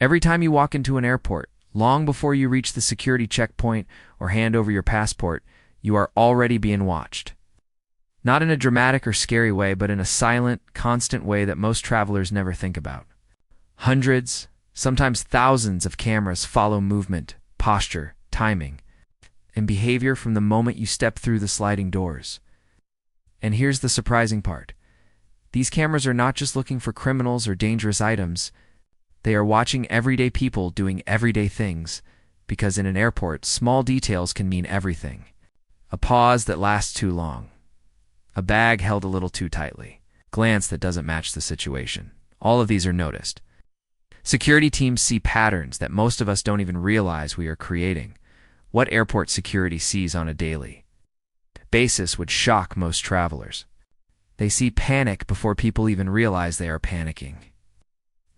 Every time you walk into an airport, long before you reach the security checkpoint or hand over your passport, you are already being watched. Not in a dramatic or scary way, but in a silent, constant way that most travelers never think about. Hundreds, sometimes thousands of cameras follow movement, posture, timing, and behavior from the moment you step through the sliding doors. And here's the surprising part. These cameras are not just looking for criminals or dangerous items. They are watching everyday people doing everyday things, because in an airport, small details can mean everything. A pause that lasts too long. A bag held a little too tightly. Glance that doesn't match the situation. All of these are noticed. Security teams see patterns that most of us don't even realize we are creating. What airport security sees on a daily basis would shock most travelers. They see panic before people even realize they are panicking.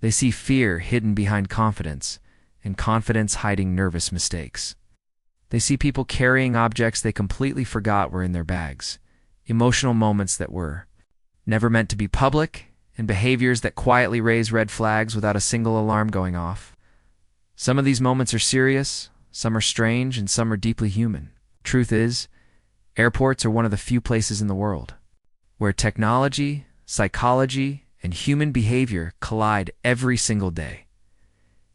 They see fear hidden behind confidence, and confidence hiding nervous mistakes. They see people carrying objects they completely forgot were in their bags, emotional moments that were never meant to be public, and behaviors that quietly raise red flags without a single alarm going off. Some of these moments are serious, some are strange, and some are deeply human. Truth is, airports are one of the few places in the world where technology, psychology, and human behavior collide every single day.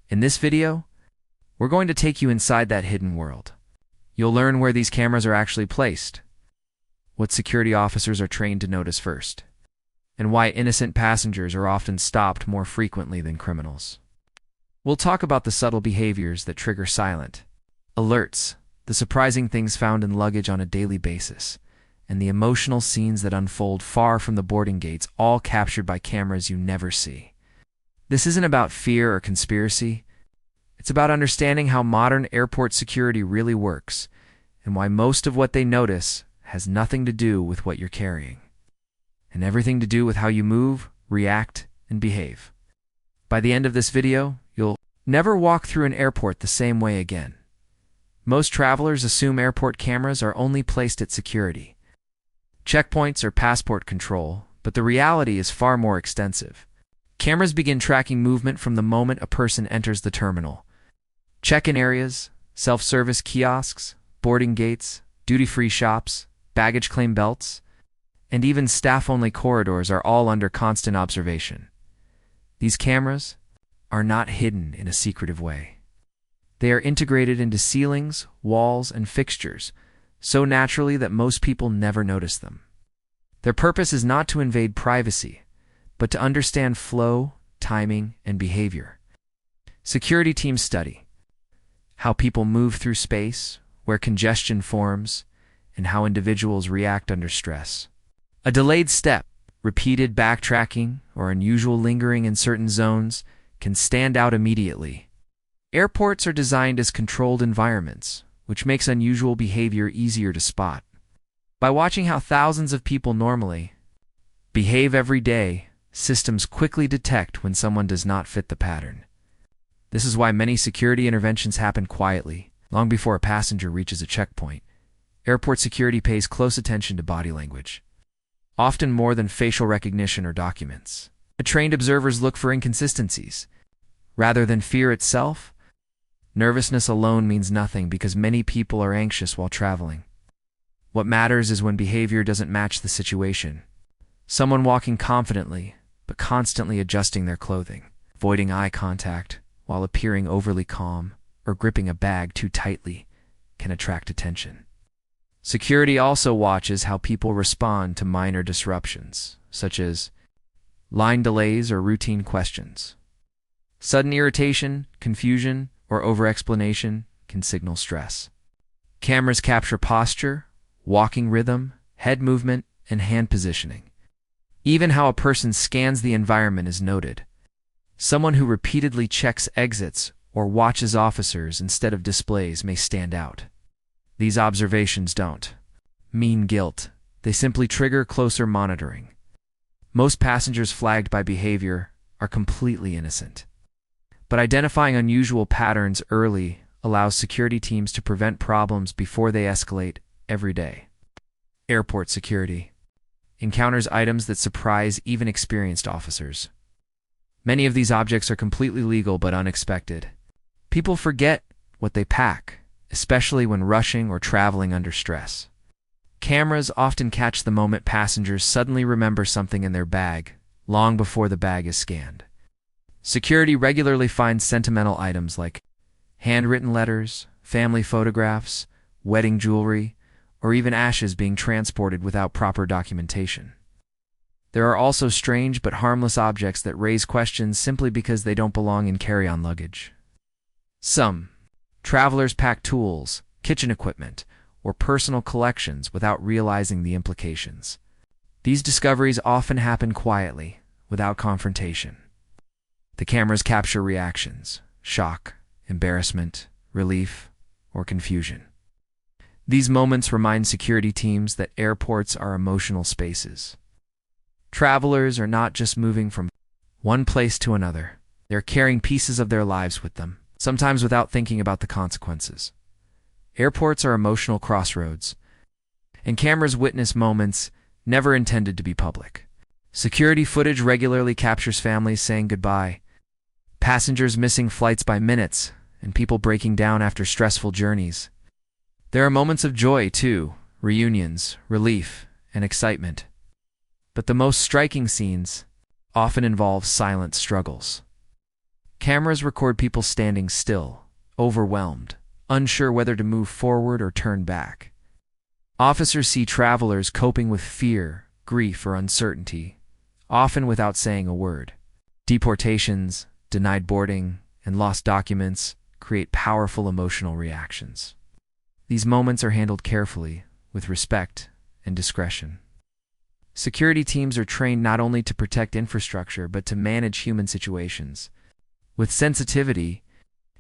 In this video, we're going to take you inside that hidden world. You'll learn where these cameras are actually placed, what security officers are trained to notice first, and why innocent passengers are often stopped more frequently than criminals. We'll talk about the subtle behaviors that trigger silent alerts, the surprising things found in luggage on a daily basis, and the emotional scenes that unfold far from the boarding gates, all captured by cameras you never see. This isn't about fear or conspiracy. It's about understanding how modern airport security really works, and why most of what they notice has nothing to do with what you're carrying, and everything to do with how you move, react, and behave. By the end of this video, you'll never walk through an airport the same way again. Most travelers assume airport cameras are only placed at security, checkpoints, or passport control, but the reality is far more extensive. Cameras begin tracking movement from the moment a person enters the terminal. Check-in areas, self-service kiosks, boarding gates, duty-free shops, baggage claim belts, and even staff-only corridors are all under constant observation. These cameras are not hidden in a secretive way. They are integrated into ceilings, walls, and fixtures, so naturally that most people never notice them. Their purpose is not to invade privacy, but to understand flow, timing, and behavior. Security teams study how people move through space, where congestion forms, and how individuals react under stress. A delayed step, repeated backtracking, or unusual lingering in certain zones can stand out immediately. Airports are designed as controlled environments, which makes unusual behavior easier to spot. By watching how thousands of people normally behave every day, systems quickly detect when someone does not fit the pattern. This is why many security interventions happen quietly, long before a passenger reaches a checkpoint. Airport security pays close attention to body language, often more than facial recognition or documents. Trained observers look for inconsistencies. Rather than fear itself, nervousness alone means nothing because many people are anxious while traveling. What matters is when behavior doesn't match the situation. Someone walking confidently, but constantly adjusting their clothing, avoiding eye contact while appearing overly calm, or gripping a bag too tightly, can attract attention. Security also watches how people respond to minor disruptions, such as line delays or routine questions. Sudden irritation, confusion, or over-explanation can signal stress. Cameras capture posture, walking rhythm, head movement, and hand positioning. Even how a person scans the environment is noted. Someone who repeatedly checks exits or watches officers instead of displays may stand out. These observations don't mean guilt. They simply trigger closer monitoring. Most passengers flagged by behavior are completely innocent. But identifying unusual patterns early allows security teams to prevent problems before they escalate every day. Airport security encounters items that surprise even experienced officers. Many of these objects are completely legal but unexpected. People forget what they pack, especially when rushing or traveling under stress. Cameras often catch the moment passengers suddenly remember something in their bag, long before the bag is scanned. Security regularly finds sentimental items like handwritten letters, family photographs, wedding jewelry, or even ashes being transported without proper documentation. There are also strange but harmless objects that raise questions simply because they don't belong in carry-on luggage. Some travelers pack tools, kitchen equipment, or personal collections without realizing the implications. These discoveries often happen quietly, without confrontation. The cameras capture reactions: shock, embarrassment, relief, or confusion. These moments remind security teams that airports are emotional spaces. Travelers are not just moving from one place to another. They're carrying pieces of their lives with them, sometimes without thinking about the consequences. Airports are emotional crossroads, and cameras witness moments never intended to be public. Security footage regularly captures families saying goodbye, passengers missing flights by minutes, and people breaking down after stressful journeys. There are moments of joy, too: reunions, relief, and excitement. But the most striking scenes often involve silent struggles. Cameras record people standing still, overwhelmed, unsure whether to move forward or turn back. Officers see travelers coping with fear, grief, or uncertainty, often without saying a word. Deportations, denied boarding, and lost documents create powerful emotional reactions. These moments are handled carefully, with respect and discretion. Security teams are trained not only to protect infrastructure but to manage human situations. With sensitivity,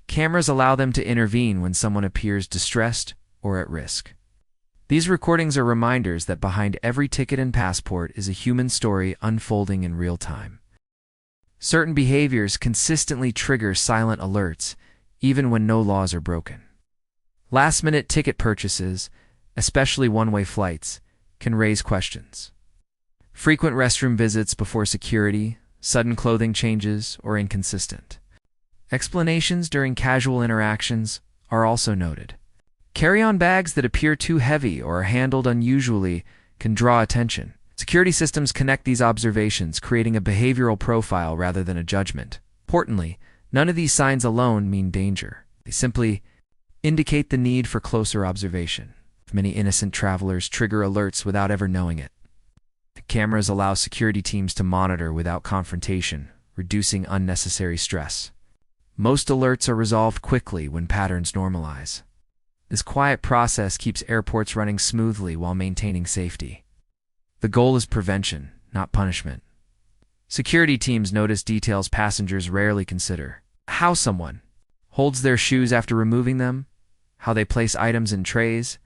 cameras allow them to intervene when someone appears distressed or at risk. These recordings are reminders that behind every ticket and passport is a human story unfolding in real time. Certain behaviors consistently trigger silent alerts, even when no laws are broken. Last-minute ticket purchases, especially one-way flights, can raise questions. Frequent restroom visits before security, sudden clothing changes, or inconsistent explanations during casual interactions are also noted. Carry-on bags that appear too heavy or are handled unusually can draw attention. Security systems connect these observations, creating a behavioral profile rather than a judgment. Importantly, none of these signs alone mean danger. They simply indicate the need for closer observation. Many innocent travelers trigger alerts without ever knowing it. The cameras allow security teams to monitor without confrontation, reducing unnecessary stress. Most alerts are resolved quickly when patterns normalize. This quiet process keeps airports running smoothly while maintaining safety. The goal is prevention, not punishment. Security teams notice details passengers rarely consider: how someone holds their shoes after removing them, how they place items in trays,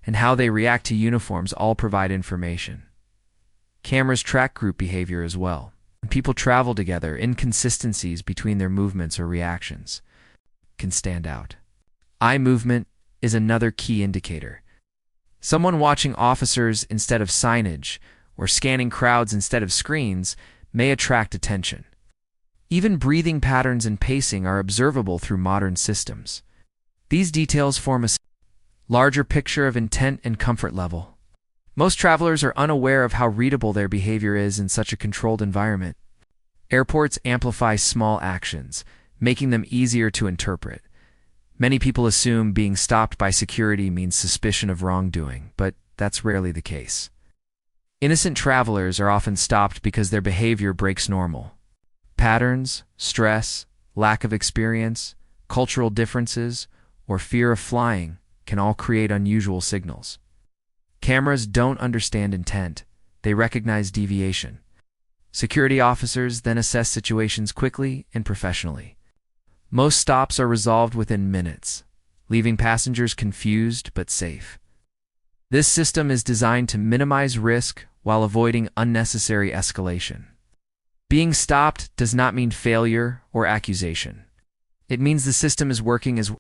and how they react to uniforms all provide information. Cameras track group behavior as well. When people travel together, inconsistencies between their movements or reactions can stand out. Eye movement is another key indicator. Someone watching officers instead of signage or scanning crowds instead of screens may attract attention. Even breathing patterns and pacing are observable through modern systems. These details form a larger picture of intent and comfort level. Most travelers are unaware of how readable their behavior is in such a controlled environment. Airports amplify small actions, making them easier to interpret. Many people assume being stopped by security means suspicion of wrongdoing, but that's rarely the case. Innocent travelers are often stopped because their behavior breaks normal. Patterns, stress, lack of experience, cultural differences, or fear of flying can all create unusual signals. Cameras don't understand intent, they recognize deviation. Security officers then assess situations quickly and professionally. Most stops are resolved within minutes, leaving passengers confused but safe. This system is designed to minimize risk while avoiding unnecessary escalation. Being stopped does not mean failure or accusation. It means the system is working as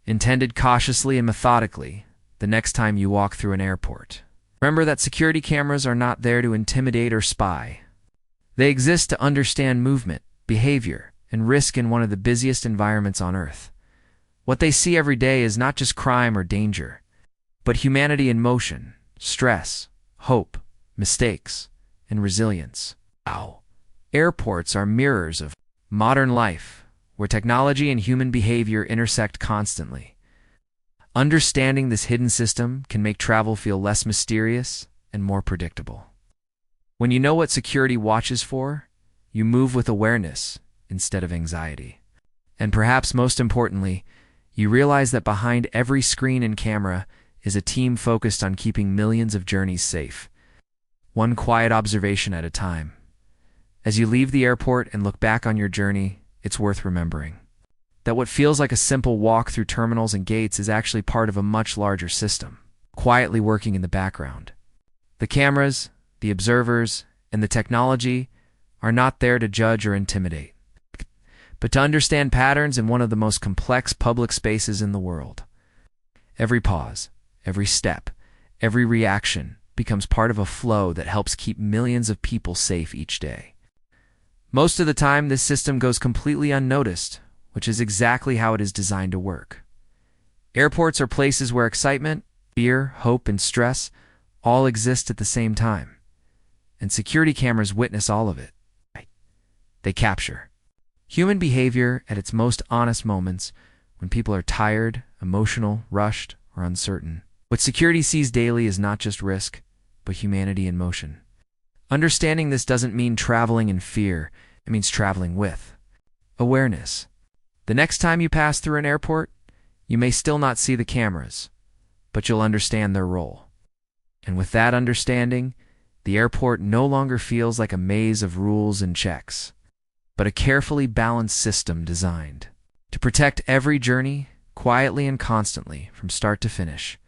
intended, cautiously and methodically, the next time you walk through an airport. Remember that security cameras are not there to intimidate or spy. They exist to understand movement, behavior, and risk in one of the busiest environments on Earth. What they see every day is not just crime or danger, but humanity in motion, stress, hope, mistakes, and resilience. Wow. Airports are mirrors of modern life, where technology and human behavior intersect constantly. Understanding this hidden system can make travel feel less mysterious and more predictable. When you know what security watches for, you move with awareness instead of anxiety. And perhaps most importantly, you realize that behind every screen and camera is a team focused on keeping millions of journeys safe, one quiet observation at a time. As you leave the airport and look back on your journey, it's worth remembering that what feels like a simple walk through terminals and gates is actually part of a much larger system, quietly working in the background. The cameras, the observers, and the technology are not there to judge or intimidate, but to understand patterns in one of the most complex public spaces in the world. Every pause, every step, every reaction becomes part of a flow that helps keep millions of people safe each day. Most of the time, this system goes completely unnoticed, which is exactly how it is designed to work. Airports are places where excitement, fear, hope, and stress all exist at the same time, and security cameras witness all of it. They capture human behavior at its most honest moments, when people are tired, emotional, rushed, or uncertain. What security sees daily is not just risk, but humanity in motion. Understanding this doesn't mean traveling in fear, it means traveling with awareness. The next time you pass through an airport, you may still not see the cameras, but you'll understand their role. And with that understanding, the airport no longer feels like a maze of rules and checks, but a carefully balanced system designed to protect every journey, quietly and constantly, from start to finish.